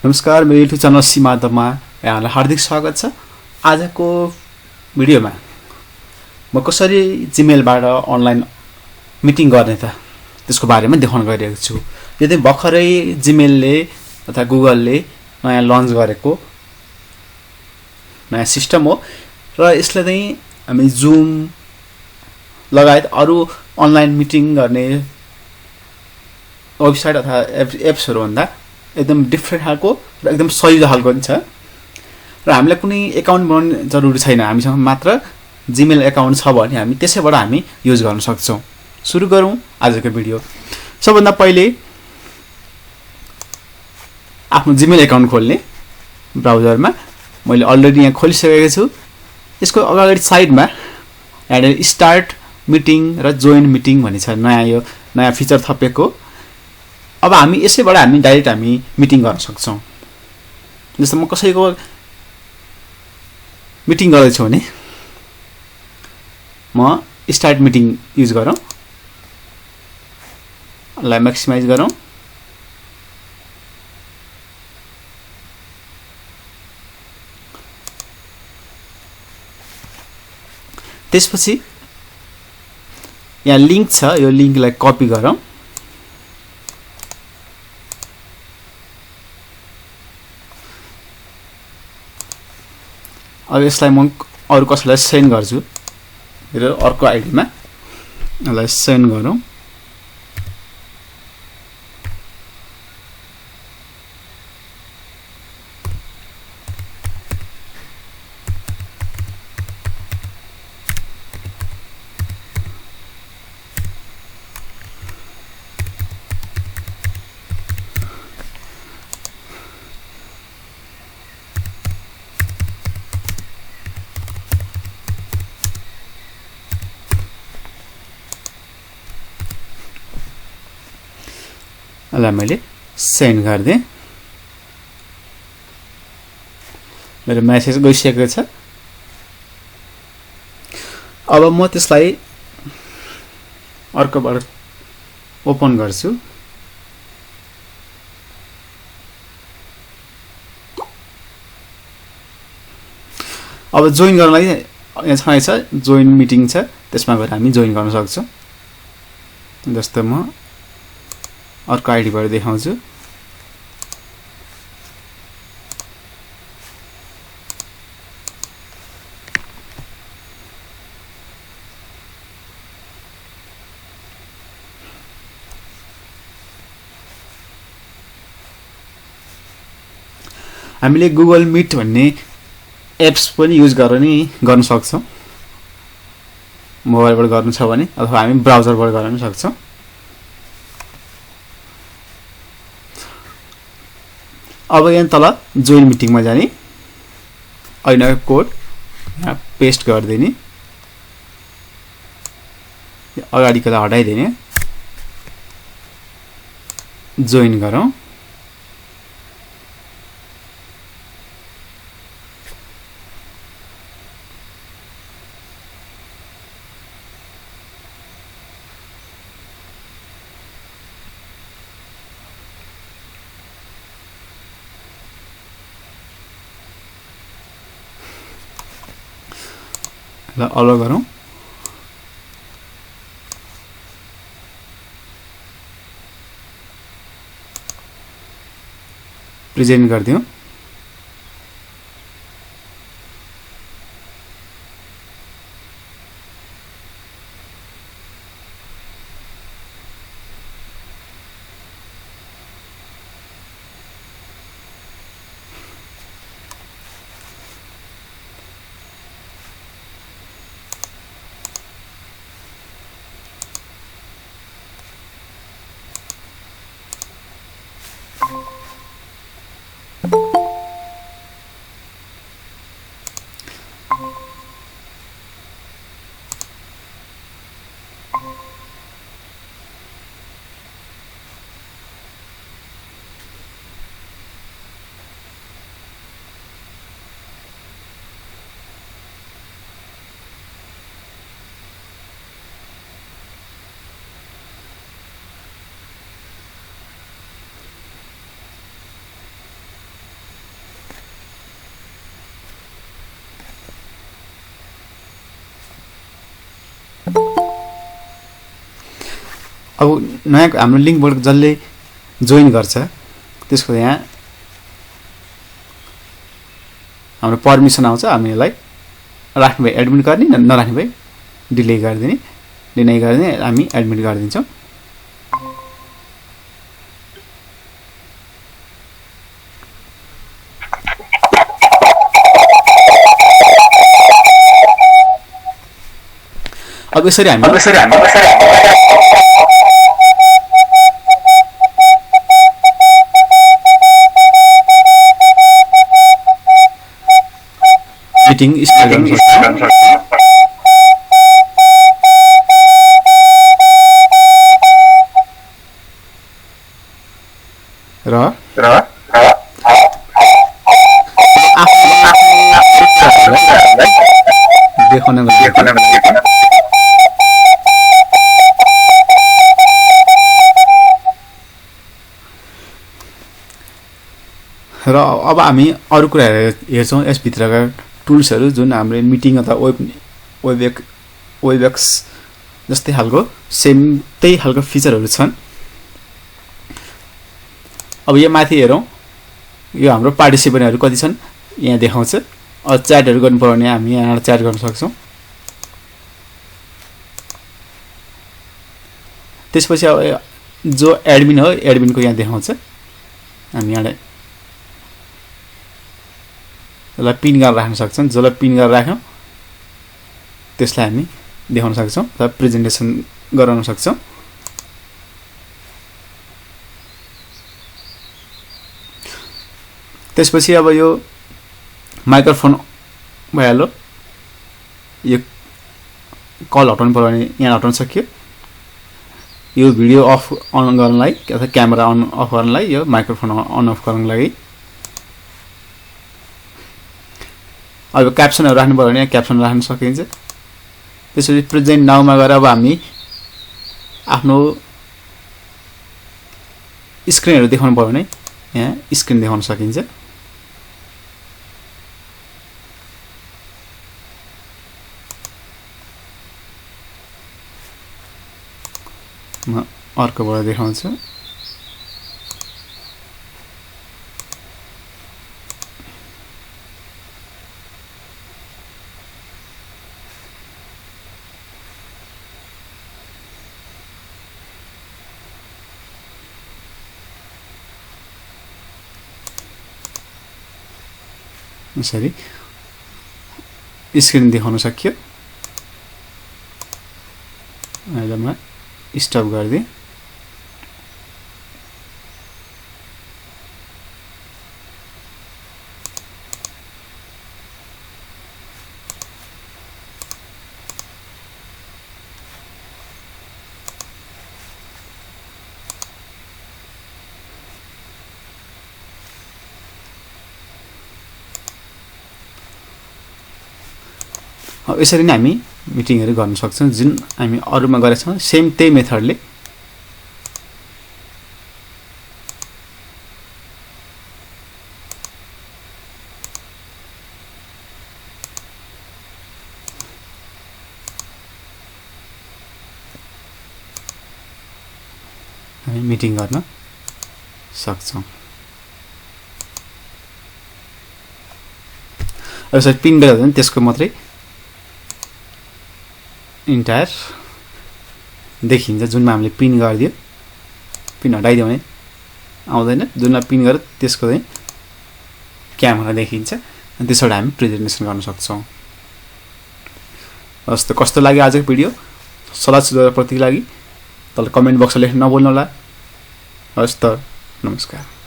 नमस्कार, मेरो YouTube channel सीमाधवमा यहाँलाई हार्दिक स्वागत छ। आजको भिडियोमा म कसरी जीमेलबाट अनलाइन मिटिङ गर्ने त त्यसको बारेमा देखाउन गइरहेको छु। यो चाहिँ भर्खरै जीमेलले अथवा गुगलले नयाँ लन्च गरेको नयाँ सिस्टम हो र यसले चाहिँ हामी जुम लगायत अरू अनलाइन मिटिङ गर्ने वेबसाइट अथवा एप्सहरू भन्दा एकदम डिफ्रेन्ट खालको र एकदम सजिलो खालको पनि छ र हामीलाई कुनै एकाउन्ट बनाउनु जरुरी छैन। हामीसँग मात्र जीमेल एकाउन्ट छ भने हामी त्यसैबाट हामी युज गर्न सक्छौँ। सुरु गरौँ आजको भिडियो। सबभन्दा पहिले आफ्नो जीमेल एकाउन्ट खोल्ने ब्राउजरमा मैले अलरेडी यहाँ खोलिसकेको छु। यसको अगाडि साइडमा यहाँनिर स्टार्ट मिटिङ र जोइन मिटिङ भन्ने छ, नयाँ फिचर थपेको। अब हामी यसैबाट हामी डाइरेक्ट हामी मिटिङ गर्न सक्छौँ। जस्तो म कसैको मिटिङ गर्दैछु भने म स्टार्ट मिटिङ युज गरौँ, यसलाई म्याक्सिमाइज गरौँ। त्यसपछि यहाँ लिङ्क छ, यो लिङ्कलाई कपी गरौँ। अब यसलाई म अरू कसैलाई सेन्ड गर्छु, मेरो अर्को आइडीमा यसलाई सेन्ड गरौँ। यसलाई मैले सेन्ड गरिदिएँ। मेरो मेसेज गइसकेको छ। अब म त्यसलाई अर्कोबाट ओपन गर्छु। अब जोइन गर्नलाई यहाँ छँदै छ जोइन मिटिङ छ, त्यसमा गएर हामी जोइन गर्न सक्छौँ। जस्तो म अर्को आइडीबाट देखाउँछु। हामीले गुगल मिट भन्ने एप्स पनि युज गर्न सक्छौँ। मोबाइलबाट गर्नु छ भने अथवा हामी ब्राउजरबाट गर्न पनि सक्छौँ। अब यहाँ तल जोइन मिटिङमा जाने, ऐनाको कोड यहाँ पेस्ट गरिदिने, अगाडिकोलाई हटाइदिने, जोइन गरौँ। अलो गरौँ। प्रेजेन्ट गरिदिउँ। अब नयाँ हाम्रो लिङ्कबाट जसले जोइन गर्छ त्यसको यहाँ हाम्रो पर्मिसन आउँछ, हामी यसलाई राख्ने भए एडमिट गर्ने, नराख्ने भए डिले गरिदिने, डिनाइ गरिदिने, हामी एडमिट गरिदिन्छौँ। अब यसरी हामी मिटिङ स्टार्ट गर्न सक्छौँ। र र अब हामी अरू कुराहरू हेर्छौँ यसभित्रका टुल्सहरू जुन हाम्रो मिटिङ अथवा वेबएक्स जस्तै खालको सेम त्यही खालको फिचरहरू छन्। अब यो माथि हेरौँ, यो हाम्रो पार्टिसिपेन्टहरू कति छन् यहाँ देखाउँछ। अब च्याटहरू गर्नु पर्यो भने हामी यहाँबाट च्याट गर्न सक्छौँ। त्यसपछि अब जो एडमिन हो एडमिनको यहाँ देखाउँछ, हामी यहाँ यसलाई पिन गरेर राख्न सक्छौँ। जसलाई पिन गरेर राख्यौँ त्यसलाई हामी देखाउन सक्छौँ र प्रेजेन्टेसन गराउन सक्छौँ। त्यसपछि अब यो माइक्रोफोन भइहाल्यो, यो कल हटाउनु पर्यो भने यहाँ हटाउन सक्यो। यो भिडियो अफ अन गर्नलाई अथवा क्यामेरा अन अफ गर्नलाई यो माइक्रोफोन अन अफ गर्नको लागि। अब क्याप्सनहरू राख्नु पर्यो भने यहाँ क्याप्सन राख्न सकिन्छ। त्यसपछि प्रेजेन्ट नाउमा गएर अब हामी आफ्नो स्क्रिनहरू देखाउनु पर्यो भने यहाँ स्क्रिन देखाउन सकिन्छ। म अर्कोबाट देखाउँछु। यसरी स्क्रिन देखाउन सक्यो। अहिले म स्टप गरिदिएँ। यसरी नै हामी मिटिङहरू गर्न सक्छौँ जुन हामी अरूमा गरेका छौँ सेम त्यही मेथडले। हामी मिटिङ गर्न सक्छौँ। यसरी पिन गरेर भने त्यसको मात्रै इन्टायर देखिन्छ। जुनमा हामीले पिन गरिदियो, पिन हटाइदियो भने आउँदैन। जुनमा पिन गरेर त्यसको चाहिँ क्यामेरा देखिन्छ अनि त्यसबाट हामी प्रेजेन्टेसन गर्न सक्छौँ। हस् त, कस्तो लाग्यो आजको भिडियो? सल्लाह सुझाव प्रतिको लागि तल कमेन्ट बक्समा लेख्न नभुल्नु होला। हस् त, नमस्कार।